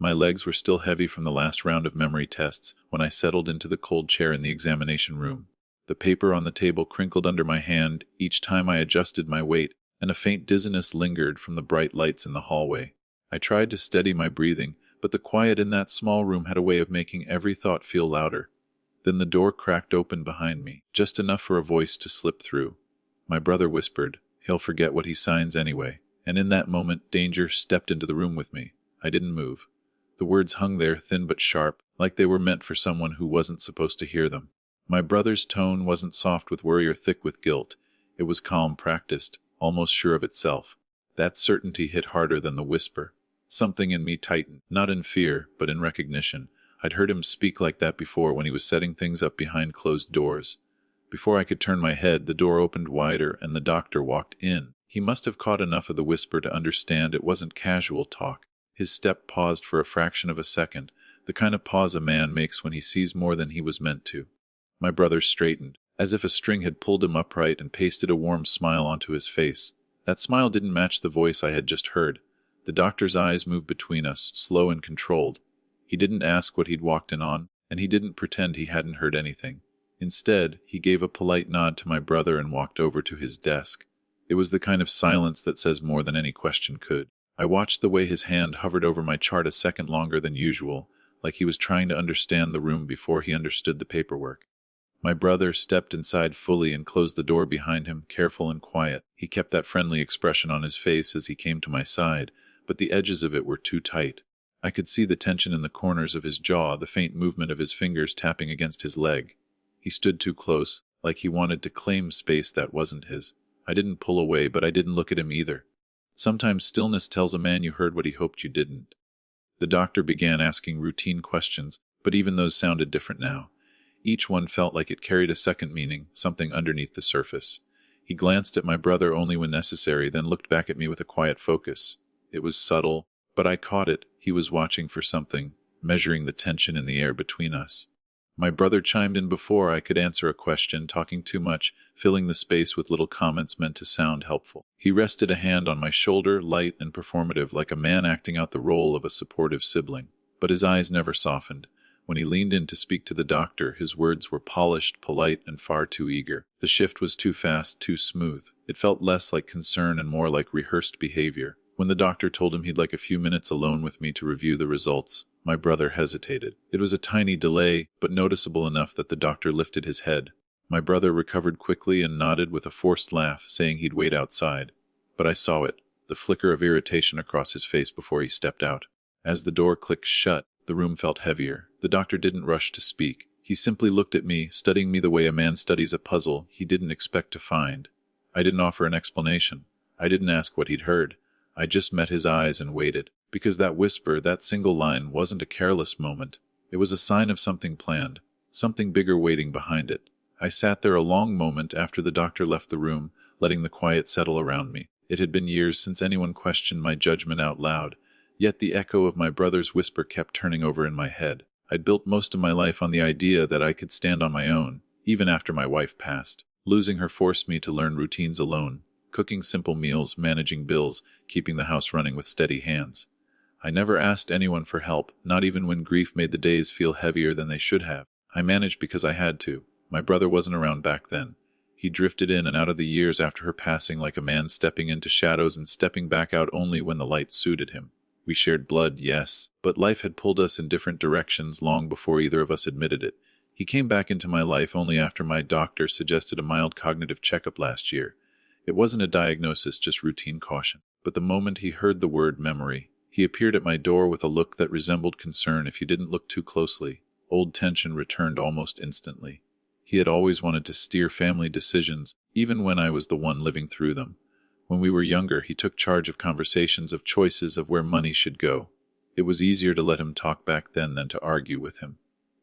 My legs were still heavy from the last round of memory tests when I settled into the cold chair in the examination room. The paper on the table crinkled under my hand each time I adjusted my weight, and a faint dizziness lingered from the bright lights in the hallway. I tried to steady my breathing, but the quiet in that small room had a way of making every thought feel louder. Then the door cracked open behind me, just enough for a voice to slip through. My brother whispered, "He'll forget what he signs anyway." And in that moment, danger stepped into the room with me. I didn't move. The words hung there, thin but sharp, like they were meant for someone who wasn't supposed to hear them. My brother's tone wasn't soft with worry or thick with guilt. It was calm, practiced, almost sure of itself. That certainty hit harder than the whisper. Something in me tightened, not in fear, but in recognition. I'd heard him speak like that before when he was setting things up behind closed doors. Before I could turn my head, the door opened wider and the doctor walked in. He must have caught enough of the whisper to understand it wasn't casual talk. His step paused for a fraction of a second, the kind of pause a man makes when he sees more than he was meant to. My brother straightened, as if a string had pulled him upright and pasted a warm smile onto his face. That smile didn't match the voice I had just heard. The doctor's eyes moved between us, slow and controlled. He didn't ask what he'd walked in on, and he didn't pretend he hadn't heard anything. Instead, he gave a polite nod to my brother and walked over to his desk. It was the kind of silence that says more than any question could. I watched the way his hand hovered over my chart a second longer than usual, like he was trying to understand the room before he understood the paperwork. My brother stepped inside fully and closed the door behind him, careful and quiet. He kept that friendly expression on his face as he came to my side, but the edges of it were too tight. I could see the tension in the corners of his jaw, the faint movement of his fingers tapping against his leg. He stood too close, like he wanted to claim space that wasn't his. I didn't pull away, but I didn't look at him either. Sometimes stillness tells a man you heard what he hoped you didn't. The doctor began asking routine questions, but even those sounded different now. Each one felt like it carried a second meaning, something underneath the surface. He glanced at my brother only when necessary, then looked back at me with a quiet focus. It was subtle, but I caught it. He was watching for something, measuring the tension in the air between us. My brother chimed in before I could answer a question, talking too much, filling the space with little comments meant to sound helpful. He rested a hand on my shoulder, light and performative, like a man acting out the role of a supportive sibling. But his eyes never softened. When he leaned in to speak to the doctor, his words were polished, polite, and far too eager. The shift was too fast, too smooth. It felt less like concern and more like rehearsed behavior. When the doctor told him he'd like a few minutes alone with me to review the results, my brother hesitated. It was a tiny delay, but noticeable enough that the doctor lifted his head. My brother recovered quickly and nodded with a forced laugh, saying he'd wait outside. But I saw it, the flicker of irritation across his face before he stepped out. As the door clicked shut, the room felt heavier. The doctor didn't rush to speak. He simply looked at me, studying me the way a man studies a puzzle he didn't expect to find. I didn't offer an explanation. I didn't ask what he'd heard. I just met his eyes and waited. Because that whisper, that single line, wasn't a careless moment. It was a sign of something planned, something bigger waiting behind it. I sat there a long moment after the doctor left the room, letting the quiet settle around me. It had been years since anyone questioned my judgment out loud, yet the echo of my brother's whisper kept turning over in my head. I'd built most of my life on the idea that I could stand on my own, even after my wife passed. Losing her forced me to learn routines alone, cooking simple meals, managing bills, keeping the house running with steady hands. I never asked anyone for help, not even when grief made the days feel heavier than they should have. I managed because I had to. My brother wasn't around back then. He drifted in and out of the years after her passing like a man stepping into shadows and stepping back out only when the light suited him. We shared blood, yes, but life had pulled us in different directions long before either of us admitted it. He came back into my life only after my doctor suggested a mild cognitive checkup last year. It wasn't a diagnosis, just routine caution. But the moment he heard the word memory, he appeared at my door with a look that resembled concern if you didn't look too closely. Old tension returned almost instantly. He had always wanted to steer family decisions, even when I was the one living through them. When we were younger, he took charge of conversations, of choices, of where money should go. It was easier to let him talk back then than to argue with him.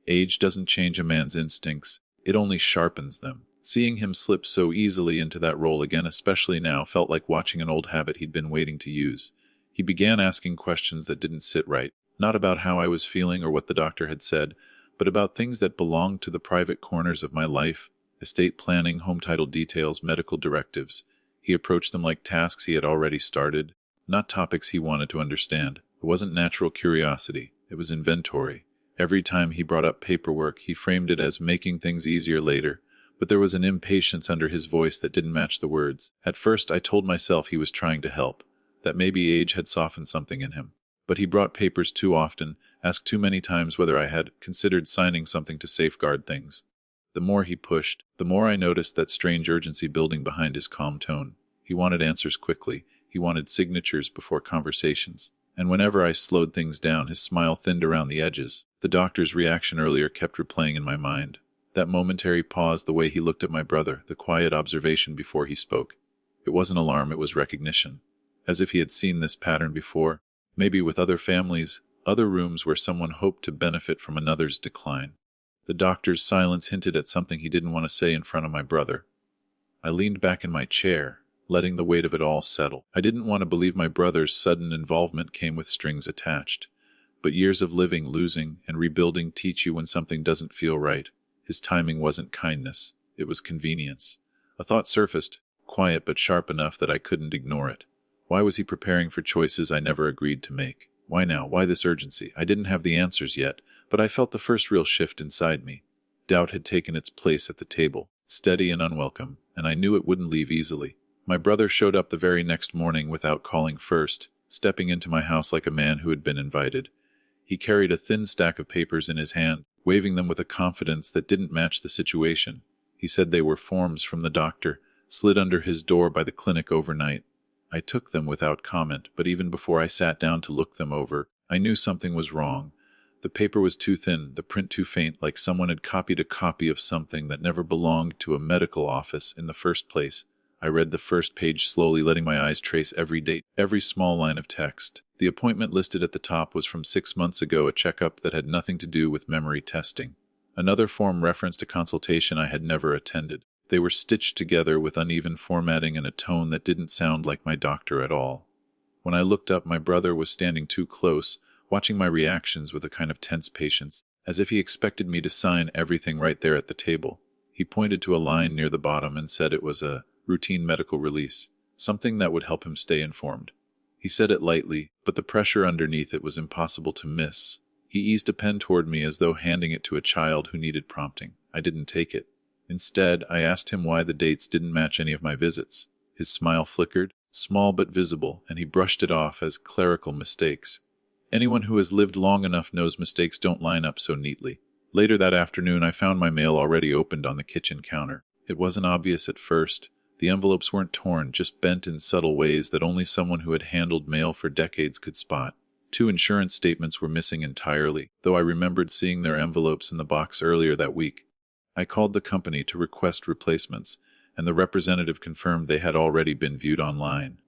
Age doesn't change a man's instincts, it only sharpens them. Seeing him slip so easily into that role again, especially now, felt like watching an old habit he'd been waiting to use. He began asking questions that didn't sit right, not about how I was feeling or what the doctor had said, but about things that belonged to the private corners of my life: estate planning, home title details, medical directives. He approached them like tasks he had already started, not topics he wanted to understand. It wasn't natural curiosity, it was inventory. Every time he brought up paperwork, he framed it as making things easier later, but there was an impatience under his voice that didn't match the words. At first, I told myself he was trying to help, that maybe age had softened something in him. But he brought papers too often, asked too many times whether I had considered signing something to safeguard things. The more he pushed, the more I noticed that strange urgency building behind his calm tone. He wanted answers quickly, he wanted signatures before conversations. And whenever I slowed things down, his smile thinned around the edges. The doctor's reaction earlier kept replaying in my mind. That momentary pause, the way he looked at my brother, the quiet observation before he spoke. It wasn't alarm, it was recognition. As if he had seen this pattern before, maybe with other families, other rooms where someone hoped to benefit from another's decline. The doctor's silence hinted at something he didn't want to say in front of my brother. I leaned back in my chair, letting the weight of it all settle. I didn't want to believe my brother's sudden involvement came with strings attached. But years of living, losing, and rebuilding teach you when something doesn't feel right. His timing wasn't kindness, it was convenience. A thought surfaced, quiet but sharp enough that I couldn't ignore it. Why was he preparing for choices I never agreed to make? Why now? Why this urgency? I didn't have the answers yet, but I felt the first real shift inside me. Doubt had taken its place at the table, steady and unwelcome, and I knew it wouldn't leave easily. My brother showed up the very next morning without calling first, stepping into my house like a man who had been invited. He carried a thin stack of papers in his hand, waving them with a confidence that didn't match the situation. He said they were forms from the doctor, slid under his door by the clinic overnight. I took them without comment, but even before I sat down to look them over, I knew something was wrong. The paper was too thin, the print too faint, like someone had copied a copy of something that never belonged to a medical office in the first place. I read the first page slowly, letting my eyes trace every date, every small line of text. The appointment listed at the top was from 6 months ago, a checkup that had nothing to do with memory testing. Another form referenced a consultation I had never attended. They were stitched together with uneven formatting and a tone that didn't sound like my doctor at all. When I looked up, my brother was standing too close, watching my reactions with a kind of tense patience, as if he expected me to sign everything right there at the table. He pointed to a line near the bottom and said it was a routine medical release, something that would help him stay informed. He said it lightly, but the pressure underneath it was impossible to miss. He eased a pen toward me as though handing it to a child who needed prompting. I didn't take it. Instead, I asked him why the dates didn't match any of my visits. His smile flickered, small but visible, and he brushed it off as clerical mistakes. Anyone who has lived long enough knows mistakes don't line up so neatly. Later that afternoon, I found my mail already opened on the kitchen counter. It wasn't obvious at first. The envelopes weren't torn, just bent in subtle ways that only someone who had handled mail for decades could spot. 2 insurance statements were missing entirely, though I remembered seeing their envelopes in the box earlier that week. I called the company to request replacements, and the representative confirmed they had already been viewed online.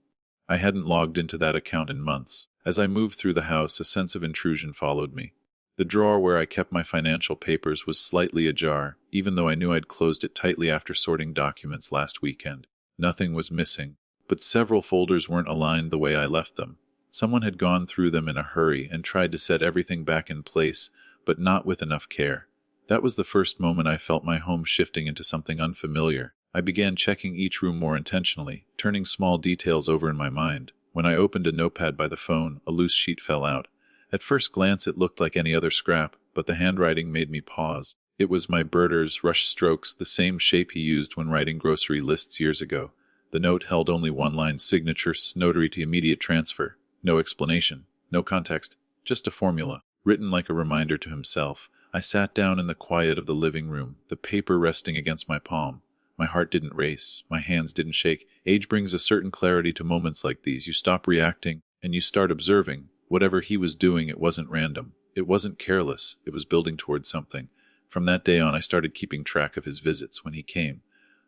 I hadn't logged into that account in months. As I moved through the house, a sense of intrusion followed me. The drawer where I kept my financial papers was slightly ajar, even though I knew I'd closed it tightly after sorting documents last weekend. Nothing was missing, but several folders weren't aligned the way I left them. Someone had gone through them in a hurry and tried to set everything back in place, but not with enough care. That was the first moment I felt my home shifting into something unfamiliar. I began checking each room more intentionally, turning small details over in my mind. When I opened a notepad by the phone, a loose sheet fell out. At first glance it looked like any other scrap, but the handwriting made me pause. It was my brother's rushed strokes, the same shape he used when writing grocery lists years ago. The note held only one line: signature, notary to immediate transfer. No explanation, no context, just a formula, written like a reminder to himself. I sat down in the quiet of the living room, the paper resting against my palm. My heart didn't race, my hands didn't shake. Age brings a certain clarity to moments like these. You stop reacting, and you start observing. Whatever he was doing, it wasn't random. It wasn't careless. It was building towards something. From that day on, I started keeping track of his visits, when he came,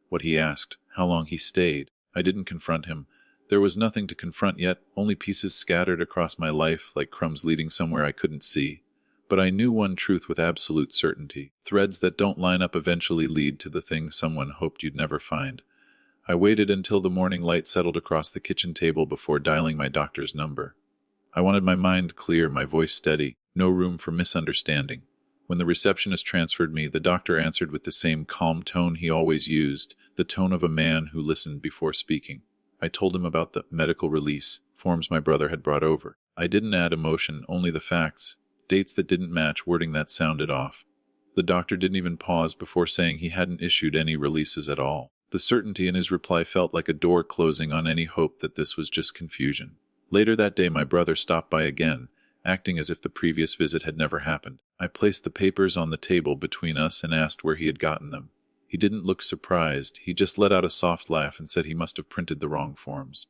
what he asked, how long he stayed. I didn't confront him. There was nothing to confront yet, only pieces scattered across my life like crumbs leading somewhere I couldn't see. But I knew one truth with absolute certainty. Threads that don't line up eventually lead to the thing someone hoped you'd never find. I waited until the morning light settled across the kitchen table before dialing my doctor's number. I wanted my mind clear, my voice steady, no room for misunderstanding. When the receptionist transferred me, the doctor answered with the same calm tone he always used, the tone of a man who listened before speaking. I told him about the medical release forms my brother had brought over. I didn't add emotion, only the facts, dates that didn't match, wording that sounded off. The doctor didn't even pause before saying he hadn't issued any releases at all. The certainty in his reply felt like a door closing on any hope that this was just confusion. Later that day, my brother stopped by again, acting as if the previous visit had never happened. I placed the papers on the table between us and asked where he had gotten them. He didn't look surprised, he just let out a soft laugh and said he must have printed the wrong forms.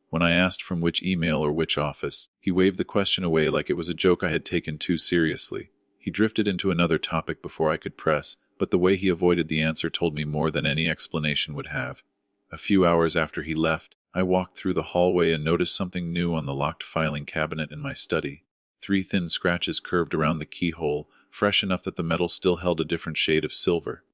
When I asked from which email or which office, he waved the question away like it was a joke I had taken too seriously. He drifted into another topic before I could press, but the way he avoided the answer told me more than any explanation would have. A few hours after he left, I walked through the hallway and noticed something new on the locked filing cabinet in my study. 3 thin scratches curved around the keyhole, fresh enough that the metal still held a different shade of silver.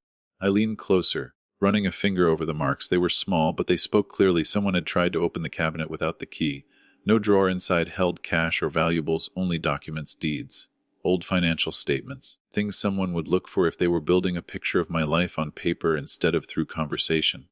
I leaned closer, running a finger over the marks. They were small, but they spoke clearly. Someone had tried to open the cabinet without the key. No drawer inside held cash or valuables, only documents, deeds, old financial statements, things someone would look for if they were building a picture of my life on paper instead of through conversation.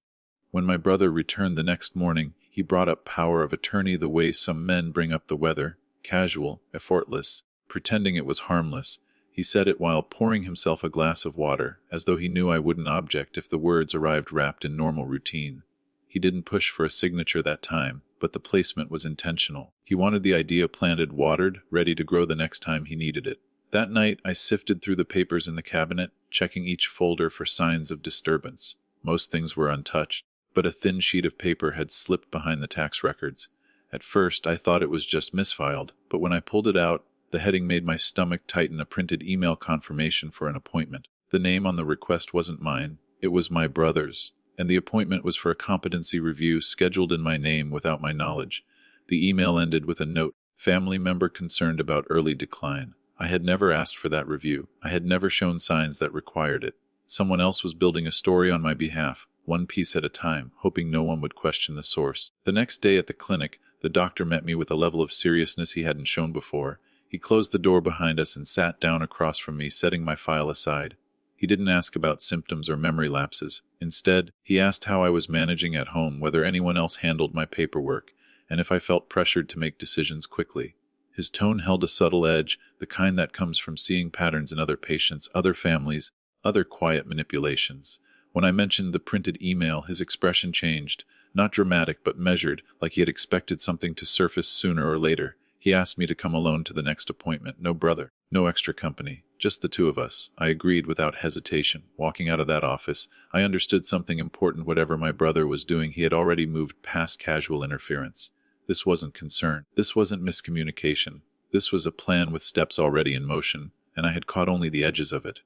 When my brother returned the next morning, he brought up power of attorney the way some men bring up the weather, casual, effortless, pretending it was harmless. He said it while pouring himself a glass of water, as though he knew I wouldn't object if the words arrived wrapped in normal routine. He didn't push for a signature that time, but the placement was intentional. He wanted the idea planted, watered, ready to grow the next time he needed it. That night, I sifted through the papers in the cabinet, checking each folder for signs of disturbance. Most things were untouched, but a thin sheet of paper had slipped behind the tax records. At first, I thought it was just misfiled, but when I pulled it out, the heading made my stomach tighten. A printed email confirmation for an appointment. The name on the request wasn't mine, it was my brother's, and the appointment was for a competency review scheduled in my name without my knowledge. The email ended with a note, family member concerned about early decline. I had never asked for that review. I had never shown signs that required it. Someone else was building a story on my behalf, one piece at a time, hoping no one would question the source. The next day at the clinic, the doctor met me with a level of seriousness he hadn't shown before. He closed the door behind us and sat down across from me, setting my file aside. He didn't ask about symptoms or memory lapses. Instead, he asked how I was managing at home, whether anyone else handled my paperwork, and if I felt pressured to make decisions quickly. His tone held a subtle edge, the kind that comes from seeing patterns in other patients, other families, other quiet manipulations. When I mentioned the printed email, his expression changed, not dramatic but measured, like he had expected something to surface sooner or later. He asked me to come alone to the next appointment. No brother, no extra company, just the two of us. I agreed without hesitation. Walking out of that office, I understood something important. Whatever my brother was doing, he had already moved past casual interference. This wasn't concern. This wasn't miscommunication. This was a plan with steps already in motion, and I had caught only the edges of it.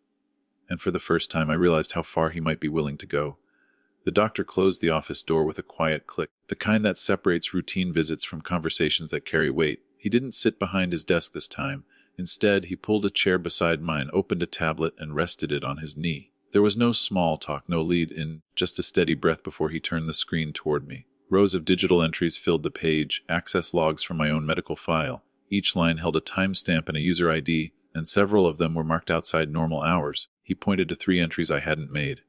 And for the first time, I realized how far he might be willing to go. The doctor closed the office door with a quiet click, the kind that separates routine visits from conversations that carry weight. He didn't sit behind his desk this time. Instead, he pulled a chair beside mine, opened a tablet, and rested it on his knee. There was no small talk, no lead-in, just a steady breath before he turned the screen toward me. Rows of digital entries filled the page, access logs from my own medical file. Each line held a timestamp and a user ID, and several of them were marked outside normal hours. He pointed to 3 entries I hadn't made.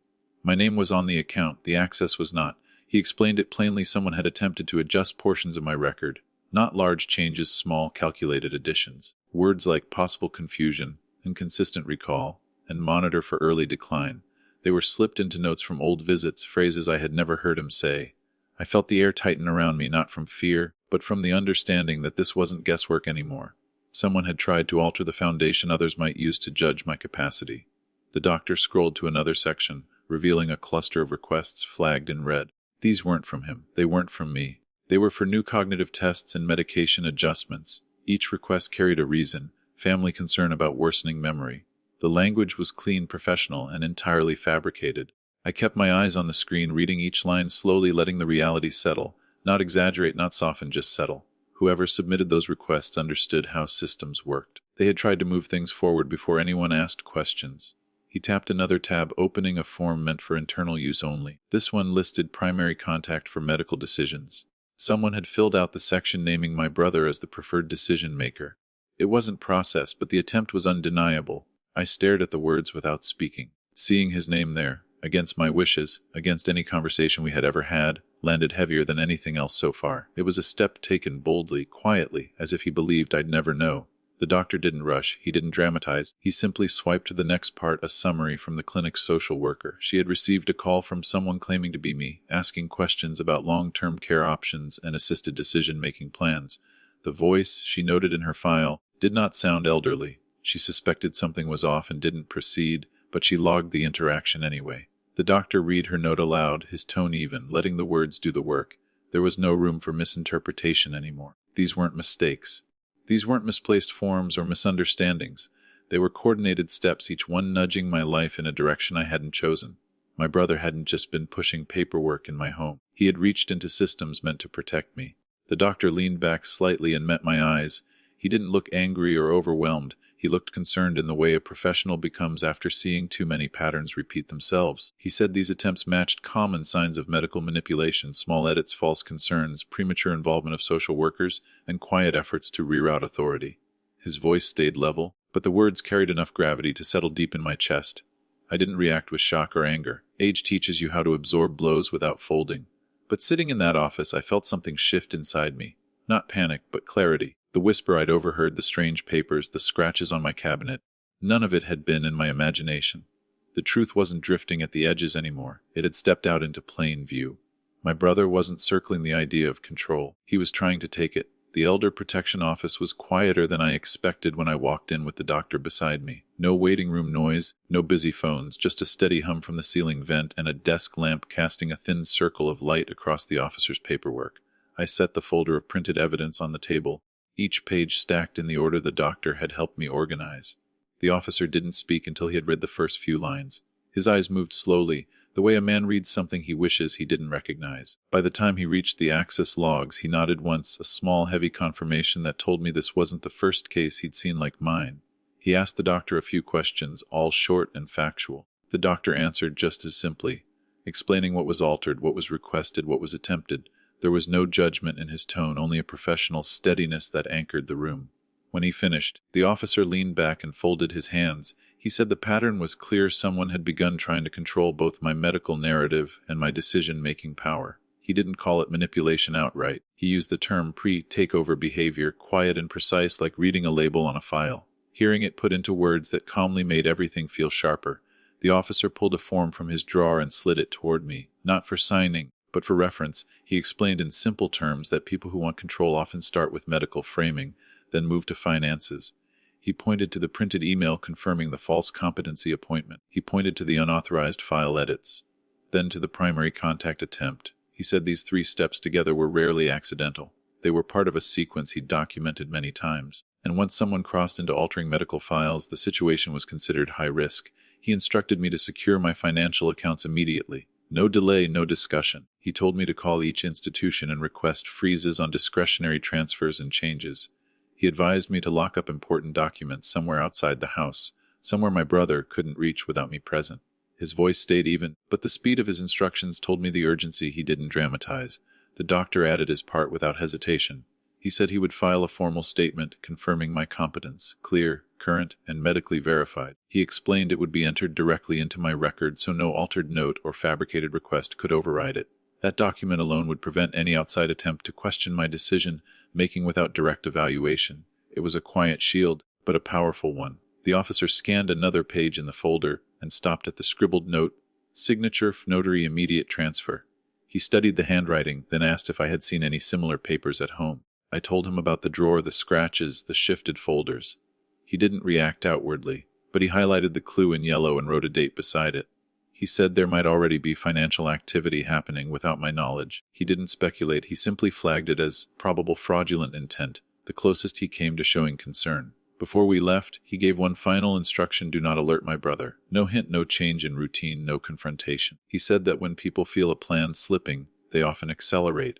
My name was on the account, the access was not. He explained it plainly. Someone had attempted to adjust portions of my record. Not large changes, small, calculated additions. Words like possible confusion, inconsistent recall, and monitor for early decline. They were slipped into notes from old visits, phrases I had never heard him say. I felt the air tighten around me, not from fear, but from the understanding that this wasn't guesswork anymore. Someone had tried to alter the foundation others might use to judge my capacity. The doctor scrolled to another section, revealing a cluster of requests flagged in red. These weren't from him. They weren't from me. They were for new cognitive tests and medication adjustments. Each request carried a reason, family concern about worsening memory. The language was clean, professional, and entirely fabricated. I kept my eyes on the screen, reading each line slowly, letting the reality settle. Not exaggerate, not soften, just settle. Whoever submitted those requests understood how systems worked. They had tried to move things forward before anyone asked questions. He tapped another tab, opening a form meant for internal use only. This one listed primary contact for medical decisions. Someone had filled out the section naming my brother as the preferred decision maker. It wasn't processed, but the attempt was undeniable. I stared at the words without speaking. Seeing his name there, against my wishes, against any conversation we had ever had, landed heavier than anything else so far. It was a step taken boldly, quietly, as if he believed I'd never know. The doctor didn't rush, he didn't dramatize, he simply swiped to the next part, a summary from the clinic's social worker. She had received a call from someone claiming to be me, asking questions about long-term care options and assisted decision-making plans. The voice, she noted in her file, did not sound elderly. She suspected something was off and didn't proceed, but she logged the interaction anyway. The doctor read her note aloud, his tone even, letting the words do the work. There was no room for misinterpretation anymore. These weren't mistakes. These weren't misplaced forms or misunderstandings. They were coordinated steps, each one nudging my life in a direction I hadn't chosen. My brother hadn't just been pushing paperwork in my home. He had reached into systems meant to protect me. The doctor leaned back slightly and met my eyes. He didn't look angry or overwhelmed. He looked concerned in the way a professional becomes after seeing too many patterns repeat themselves. He said these attempts matched common signs of medical manipulation, small edits, false concerns, premature involvement of social workers, and quiet efforts to reroute authority. His voice stayed level, but the words carried enough gravity to settle deep in my chest. I didn't react with shock or anger. Age teaches you how to absorb blows without folding. But sitting in that office, I felt something shift inside me. Not panic, but clarity. The whisper I'd overheard, the strange papers, the scratches on my cabinet. None of it had been in my imagination. The truth wasn't drifting at the edges anymore. It had stepped out into plain view. My brother wasn't circling the idea of control. He was trying to take it. The Elder Protection Office was quieter than I expected when I walked in with the doctor beside me. No waiting room noise, no busy phones, just a steady hum from the ceiling vent and a desk lamp casting a thin circle of light across the officer's paperwork. I set the folder of printed evidence on the table, each page stacked in the order the doctor had helped me organize. The officer didn't speak until he had read the first few lines. His eyes moved slowly, the way a man reads something he wishes he didn't recognize. By the time he reached the access logs, he nodded once, a small, heavy confirmation that told me this wasn't the first case he'd seen like mine. He asked the doctor a few questions, all short and factual. The doctor answered just as simply, explaining what was altered, what was requested, what was attempted. There was no judgment in his tone, only a professional steadiness that anchored the room. When he finished, the officer leaned back and folded his hands. He said the pattern was clear. Someone had begun trying to control both my medical narrative and my decision-making power. He didn't call it manipulation outright. He used the term pre-takeover behavior, quiet and precise, like reading a label on a file. Hearing it put into words that calmly made everything feel sharper, the officer pulled a form from his drawer and slid it toward me, not for signing, but for reference. He explained in simple terms that people who want control often start with medical framing, then move to finances. He pointed to the printed email confirming the false competency appointment. He pointed to the unauthorized file edits, then to the primary contact attempt. He said these 3 steps together were rarely accidental. They were part of a sequence he'd documented many times. And once someone crossed into altering medical files, the situation was considered high risk. He instructed me to secure my financial accounts immediately. No delay, no discussion. He told me to call each institution and request freezes on discretionary transfers and changes. He advised me to lock up important documents somewhere outside the house, somewhere my brother couldn't reach without me present. His voice stayed even, but the speed of his instructions told me the urgency. He didn't dramatize. The doctor added his part without hesitation. He said he would file a formal statement confirming my competence, clear, current, and medically verified. He explained it would be entered directly into my record so no altered note or fabricated request could override it. That document alone would prevent any outside attempt to question my decision-making without direct evaluation. It was a quiet shield, but a powerful one. The officer scanned another page in the folder and stopped at the scribbled note, "Signature, notary, immediate transfer." He studied the handwriting, then asked if I had seen any similar papers at home. I told him about the drawer, the scratches, the shifted folders. He didn't react outwardly, but he highlighted the clue in yellow and wrote a date beside it. He said there might already be financial activity happening without my knowledge. He didn't speculate, he simply flagged it as probable fraudulent intent, the closest he came to showing concern. Before we left, he gave one final instruction: do not alert my brother. No hint, no change in routine, no confrontation. He said that when people feel a plan slipping, they often accelerate.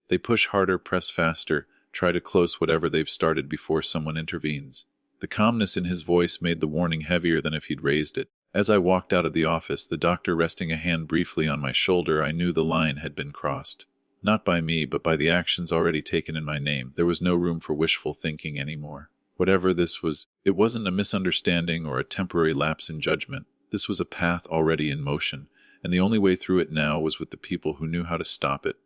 They push harder, press faster, try to close whatever they've started before someone intervenes. The calmness in his voice made the warning heavier than if he'd raised it. As I walked out of the office, the doctor resting a hand briefly on my shoulder, I knew the line had been crossed. Not by me, but by the actions already taken in my name. There was no room for wishful thinking anymore. Whatever this was, it wasn't a misunderstanding or a temporary lapse in judgment. This was a path already in motion, and the only way through it now was with the people who knew how to stop it.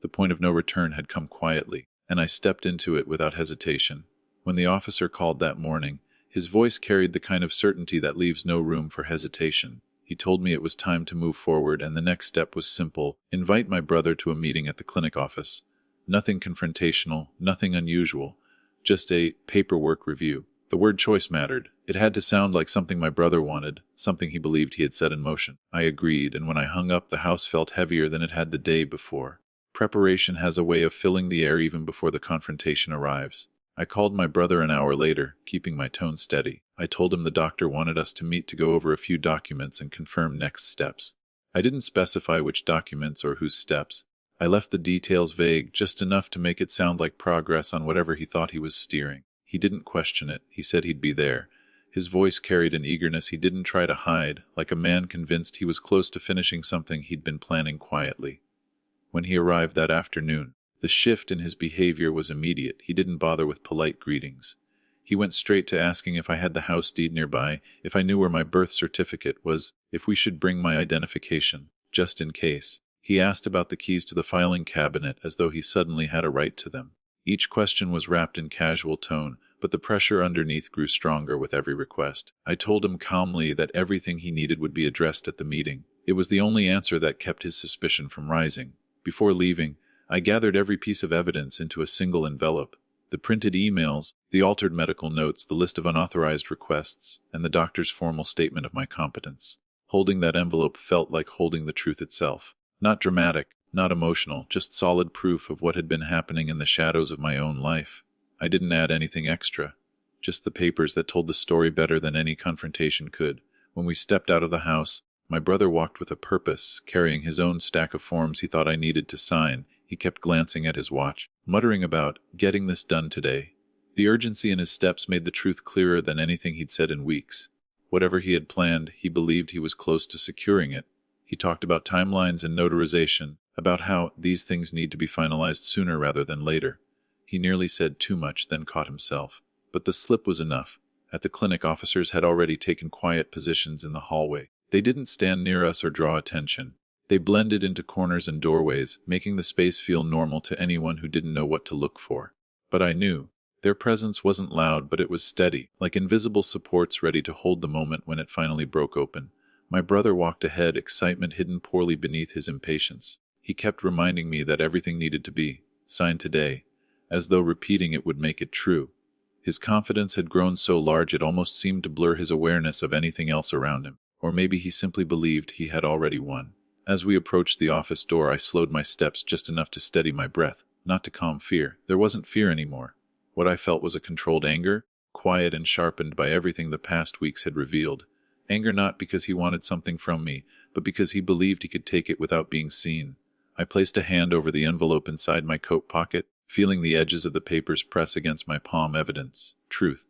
The point of no return had come quietly, and I stepped into it without hesitation. When the officer called that morning, his voice carried the kind of certainty that leaves no room for hesitation. He told me it was time to move forward, and the next step was simple: invite my brother to a meeting at the clinic office. Nothing confrontational, nothing unusual, just a paperwork review. The word choice mattered. It had to sound like something my brother wanted, something he believed he had set in motion. I agreed, and when I hung up, the house felt heavier than it had the day before. Preparation has a way of filling the air even before the confrontation arrives. I called my brother an hour later, keeping my tone steady. I told him the doctor wanted us to meet to go over a few documents and confirm next steps. I didn't specify which documents or whose steps. I left the details vague, just enough to make it sound like progress on whatever he thought he was steering. He didn't question it. He said he'd be there. His voice carried an eagerness he didn't try to hide, like a man convinced he was close to finishing something he'd been planning quietly. When he arrived that afternoon, the shift in his behavior was immediate. He didn't bother with polite greetings. He went straight to asking if I had the house deed nearby, if I knew where my birth certificate was, if we should bring my identification, just in case. He asked about the keys to the filing cabinet as though he suddenly had a right to them. Each question was wrapped in casual tone, but the pressure underneath grew stronger with every request. I told him calmly that everything he needed would be addressed at the meeting. It was the only answer that kept his suspicion from rising. Before leaving, I gathered every piece of evidence into a single envelope. The printed emails, the altered medical notes, the list of unauthorized requests, and the doctor's formal statement of my competence. Holding that envelope felt like holding the truth itself. Not dramatic, not emotional, just solid proof of what had been happening in the shadows of my own life. I didn't add anything extra, just the papers that told the story better than any confrontation could. When we stepped out of the house, my brother walked with a purpose, carrying his own stack of forms he thought I needed to sign. He kept glancing at his watch, muttering about getting this done today. The urgency in his steps made the truth clearer than anything he'd said in weeks. Whatever he had planned, he believed he was close to securing it. He talked about timelines and notarization, about how these things need to be finalized sooner rather than later. He nearly said too much, then caught himself. But the slip was enough. At the clinic, officers had already taken quiet positions in the hallway. They didn't stand near us or draw attention. They blended into corners and doorways, making the space feel normal to anyone who didn't know what to look for. But I knew. Their presence wasn't loud, but it was steady, like invisible supports ready to hold the moment when it finally broke open. My brother walked ahead, excitement hidden poorly beneath his impatience. He kept reminding me that everything needed to be signed today, as though repeating it would make it true. His confidence had grown so large it almost seemed to blur his awareness of anything else around him. Or maybe he simply believed he had already won. As we approached the office door, I slowed my steps just enough to steady my breath, not to calm fear. There wasn't fear anymore. What I felt was a controlled anger, quiet and sharpened by everything the past weeks had revealed. Anger not because he wanted something from me, but because he believed he could take it without being seen. I placed a hand over the envelope inside my coat pocket, feeling the edges of the papers press against my palm. Evidence, truth,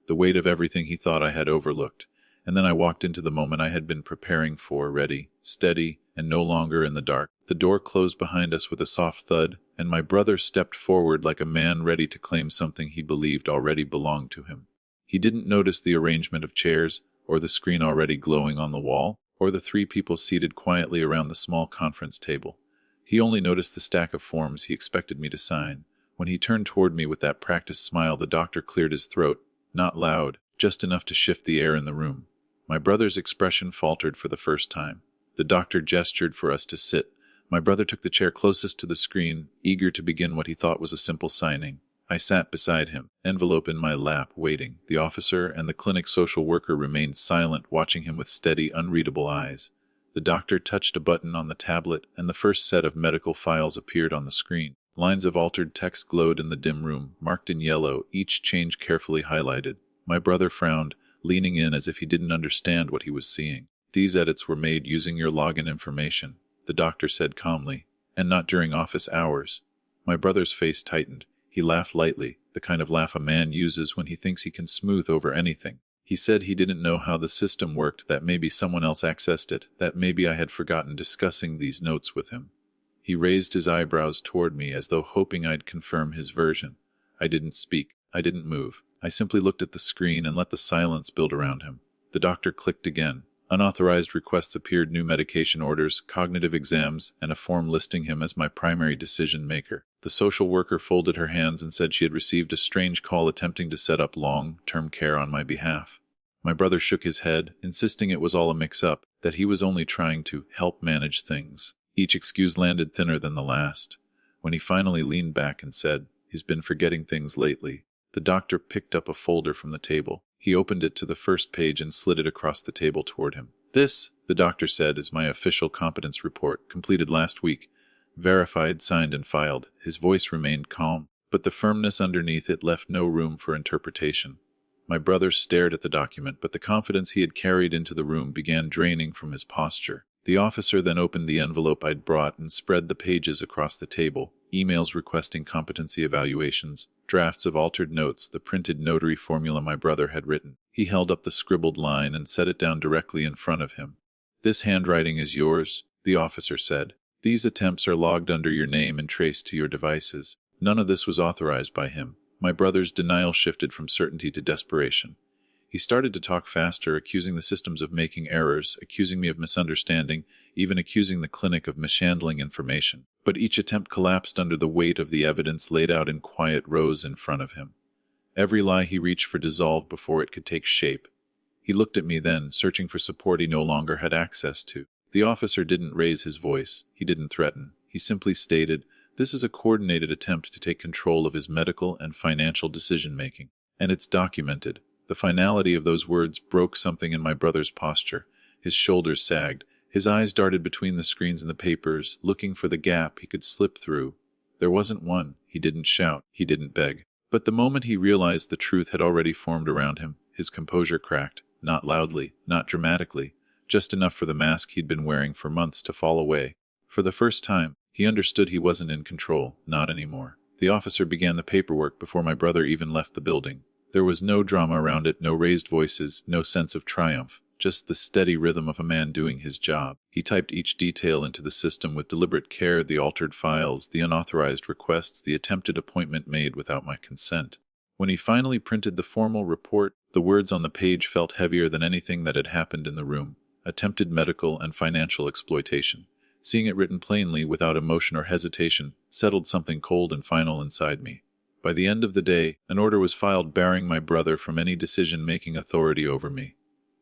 the weight of everything he thought I had overlooked. And then I walked into the moment I had been preparing for, ready, steady, and no longer in the dark. The door closed behind us with a soft thud, and my brother stepped forward like a man ready to claim something he believed already belonged to him. He didn't notice the arrangement of chairs, or the screen already glowing on the wall, or the three people seated quietly around the small conference table. He only noticed the stack of forms he expected me to sign. When he turned toward me with that practiced smile, the doctor cleared his throat, not loud, just enough to shift the air in the room. My brother's expression faltered for the first time. The doctor gestured for us to sit. My brother took the chair closest to the screen, eager to begin what he thought was a simple signing. I sat beside him, envelope in my lap, waiting. The officer and the clinic social worker remained silent, watching him with steady, unreadable eyes. The doctor touched a button on the tablet, and the first set of medical files appeared on the screen. Lines of altered text glowed in the dim room, marked in yellow, each change carefully highlighted. My brother frowned, leaning in as if he didn't understand what he was seeing. These edits were made using your login information, the doctor said calmly, and not during office hours. My brother's face tightened. He laughed lightly, the kind of laugh a man uses when he thinks he can smooth over anything. He said he didn't know how the system worked, that maybe someone else accessed it, that maybe I had forgotten discussing these notes with him. He raised his eyebrows toward me as though hoping I'd confirm his version. I didn't speak. I didn't move. I simply looked at the screen and let the silence build around him. The doctor clicked again, Unauthorized requests appeared, new medication orders, cognitive exams, and a form listing him as my primary decision maker. The social worker folded her hands and said she had received a strange call attempting to set up long-term care on my behalf. My brother shook his head, insisting it was all a mix-up, that he was only trying to help manage things. Each excuse landed thinner than the last. When he finally leaned back and said, "He's been forgetting things lately," the doctor picked up a folder from the table. He opened it to the first page and slid it across the table toward him. "This," the doctor said, "is my official competence report, completed last week. Verified, signed, and filed." His voice remained calm, but the firmness underneath it left no room for interpretation. My brother stared at the document, but the confidence he had carried into the room began draining from his posture. The officer then opened the envelope I'd brought and spread the pages across the table. Emails requesting competency evaluations, drafts of altered notes, the printed notary formula my brother had written. He held up the scribbled line and set it down directly in front of him. "This handwriting is yours," the officer said. "These attempts are logged under your name and traced to your devices." None of this was authorized by him. My brother's denial shifted from certainty to desperation. He started to talk faster, accusing the systems of making errors, accusing me of misunderstanding, even accusing the clinic of mishandling information. But each attempt collapsed under the weight of the evidence laid out in quiet rows in front of him. Every lie he reached for dissolved before it could take shape. He looked at me then, searching for support he no longer had access to. The officer didn't raise his voice. He didn't threaten. He simply stated, "This is a coordinated attempt to take control of his medical and financial decision-making, and it's documented." The finality of those words broke something in my brother's posture. His shoulders sagged. His eyes darted between the screens and the papers, looking for the gap he could slip through. There wasn't one. He didn't shout. He didn't beg. But the moment he realized the truth had already formed around him, his composure cracked. Not loudly, not dramatically, just enough for the mask he'd been wearing for months to fall away. For the first time, he understood he wasn't in control, not anymore. The officer began the paperwork before my brother even left the building. There was no drama around it, no raised voices, no sense of triumph, just the steady rhythm of a man doing his job. He typed each detail into the system with deliberate care, the altered files, the unauthorized requests, the attempted appointment made without my consent. When he finally printed the formal report, the words on the page felt heavier than anything that had happened in the room. Attempted medical and financial exploitation. Seeing it written plainly, without emotion or hesitation, settled something cold and final inside me. By the end of the day, an order was filed barring my brother from any decision-making authority over me.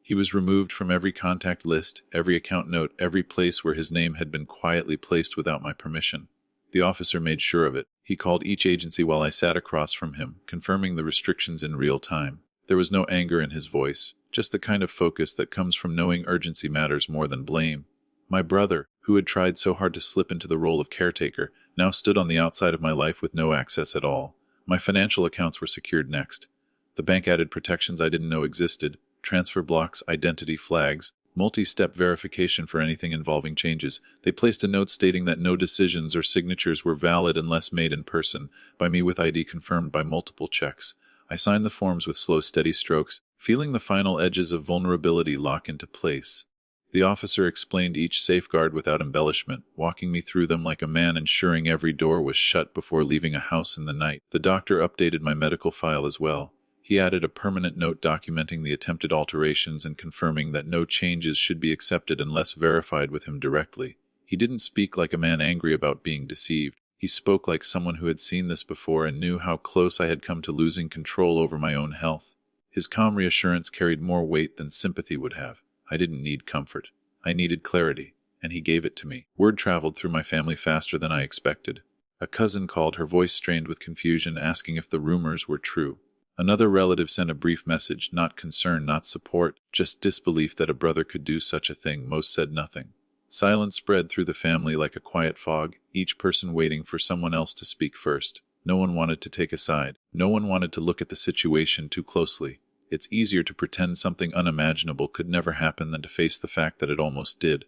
He was removed from every contact list, every account note, every place where his name had been quietly placed without my permission. The officer made sure of it. He called each agency while I sat across from him, confirming the restrictions in real time. There was no anger in his voice, just the kind of focus that comes from knowing urgency matters more than blame. My brother, who had tried so hard to slip into the role of caretaker, now stood on the outside of my life with no access at all. My financial accounts were secured next. The bank added protections I didn't know existed: transfer blocks, identity flags, multi-step verification for anything involving changes. They placed a note stating that no decisions or signatures were valid unless made in person, by me with ID confirmed by multiple checks. I signed the forms with slow, steady strokes, feeling the final edges of vulnerability lock into place. The officer explained each safeguard without embellishment, walking me through them like a man, ensuring every door was shut before leaving a house in the night. The doctor updated my medical file as well. He added a permanent note documenting the attempted alterations and confirming that no changes should be accepted unless verified with him directly. He didn't speak like a man angry about being deceived. He spoke like someone who had seen this before and knew how close I had come to losing control over my own health. His calm reassurance carried more weight than sympathy would have. I didn't need comfort. I needed clarity, and he gave it to me. Word traveled through my family faster than I expected. A cousin called, her voice strained with confusion, asking if the rumors were true. Another relative sent a brief message, not concern, not support, just disbelief that a brother could do such a thing. Most said nothing. Silence spread through the family like a quiet fog, each person waiting for someone else to speak first. No one wanted to take a side. No one wanted to look at the situation too closely. It's easier to pretend something unimaginable could never happen than to face the fact that it almost did.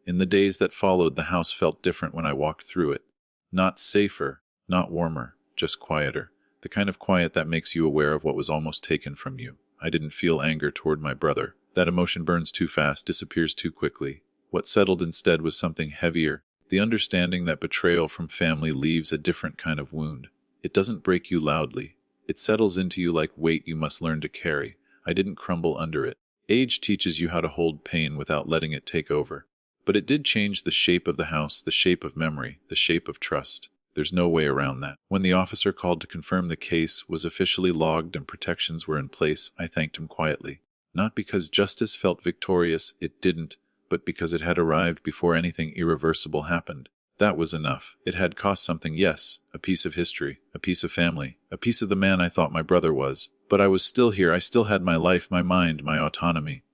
In the days that followed, the house felt different when I walked through it. Not safer, not warmer, just quieter. The kind of quiet that makes you aware of what was almost taken from you. I didn't feel anger toward my brother. That emotion burns too fast, disappears too quickly. What settled instead was something heavier, the understanding that betrayal from family leaves a different kind of wound. It doesn't break you loudly. It settles into you like weight you must learn to carry. I didn't crumble under it. Age teaches you how to hold pain without letting it take over. But it did change the shape of the house, the shape of memory, the shape of trust. There's no way around that. When the officer called to confirm the case was officially logged and protections were in place, I thanked him quietly. Not because justice felt victorious, it didn't, but because it had arrived before anything irreversible happened. That was enough. It had cost something, yes, a piece of history, a piece of family, a piece of the man I thought my brother was. But I was still here, I still had my life, my mind, my autonomy.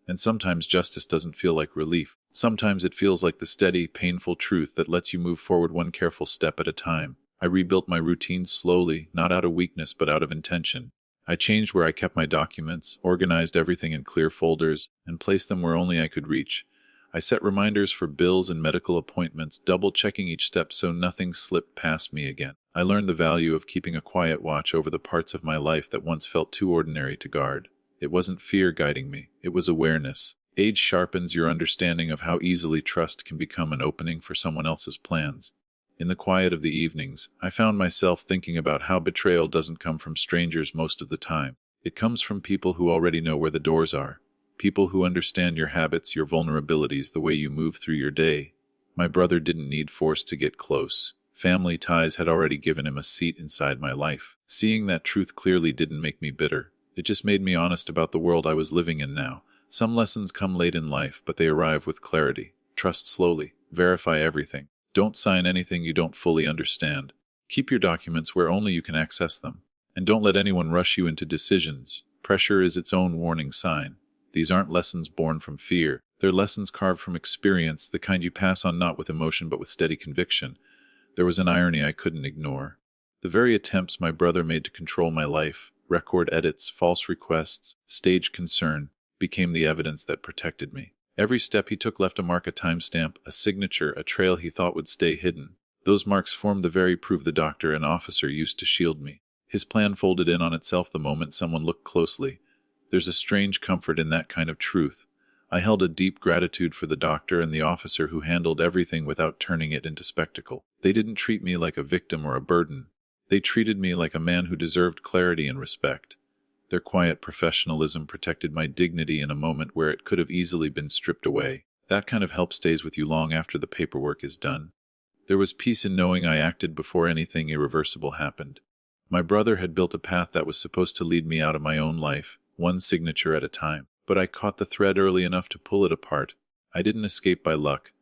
And sometimes justice doesn't feel like relief. Sometimes it feels like the steady, painful truth that lets you move forward one careful step at a time. I rebuilt my routines slowly, not out of weakness but out of intention. I changed where I kept my documents, organized everything in clear folders, and placed them where only I could reach. I set reminders for bills and medical appointments, double-checking each step so nothing slipped past me again. I learned the value of keeping a quiet watch over the parts of my life that once felt too ordinary to guard. It wasn't fear guiding me, it was awareness. Age sharpens your understanding of how easily trust can become an opening for someone else's plans. In the quiet of the evenings, I found myself thinking about how betrayal doesn't come from strangers most of the time. It comes from people who already know where the doors are. People who understand your habits, your vulnerabilities, the way you move through your day. My brother didn't need force to get close. Family ties had already given him a seat inside my life. Seeing that truth clearly didn't make me bitter. It just made me honest about the world I was living in now. Some lessons come late in life, but they arrive with clarity. Trust slowly. Verify everything. Don't sign anything you don't fully understand. Keep your documents where only you can access them. And don't let anyone rush you into decisions. Pressure is its own warning sign. These aren't lessons born from fear. They're lessons carved from experience, the kind you pass on not with emotion but with steady conviction. There was an irony I couldn't ignore. The very attempts my brother made to control my life, record edits, false requests, staged concern, became the evidence that protected me. Every step he took left a mark, a timestamp, a signature, a trail he thought would stay hidden. Those marks formed the very proof the doctor and officer used to shield me. His plan folded in on itself the moment someone looked closely. There's a strange comfort in that kind of truth. I held a deep gratitude for the doctor and the officer who handled everything without turning it into spectacle. They didn't treat me like a victim or a burden. They treated me like a man who deserved clarity and respect. Their quiet professionalism protected my dignity in a moment where it could have easily been stripped away. That kind of help stays with you long after the paperwork is done. There was peace in knowing I acted before anything irreversible happened. My brother had built a path that was supposed to lead me out of my own life, one signature at a time. But I caught the thread early enough to pull it apart. I didn't escape by luck.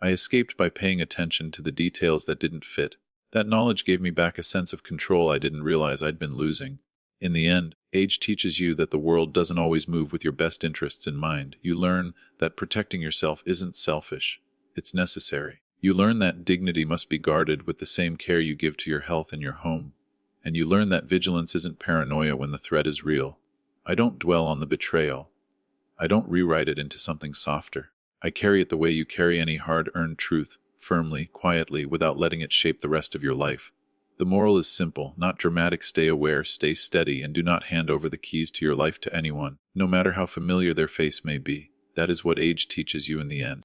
I escaped by paying attention to the details that didn't fit. That knowledge gave me back a sense of control I didn't realize I'd been losing. In the end, age teaches you that the world doesn't always move with your best interests in mind. You learn that protecting yourself isn't selfish. It's necessary. You learn that dignity must be guarded with the same care you give to your health and your home. And you learn that vigilance isn't paranoia when the threat is real. I don't dwell on the betrayal. I don't rewrite it into something softer. I carry it the way you carry any hard-earned truth, firmly, quietly, without letting it shape the rest of your life. The moral is simple, not dramatic. Stay aware, stay steady, and do not hand over the keys to your life to anyone, no matter how familiar their face may be. That is what age teaches you in the end.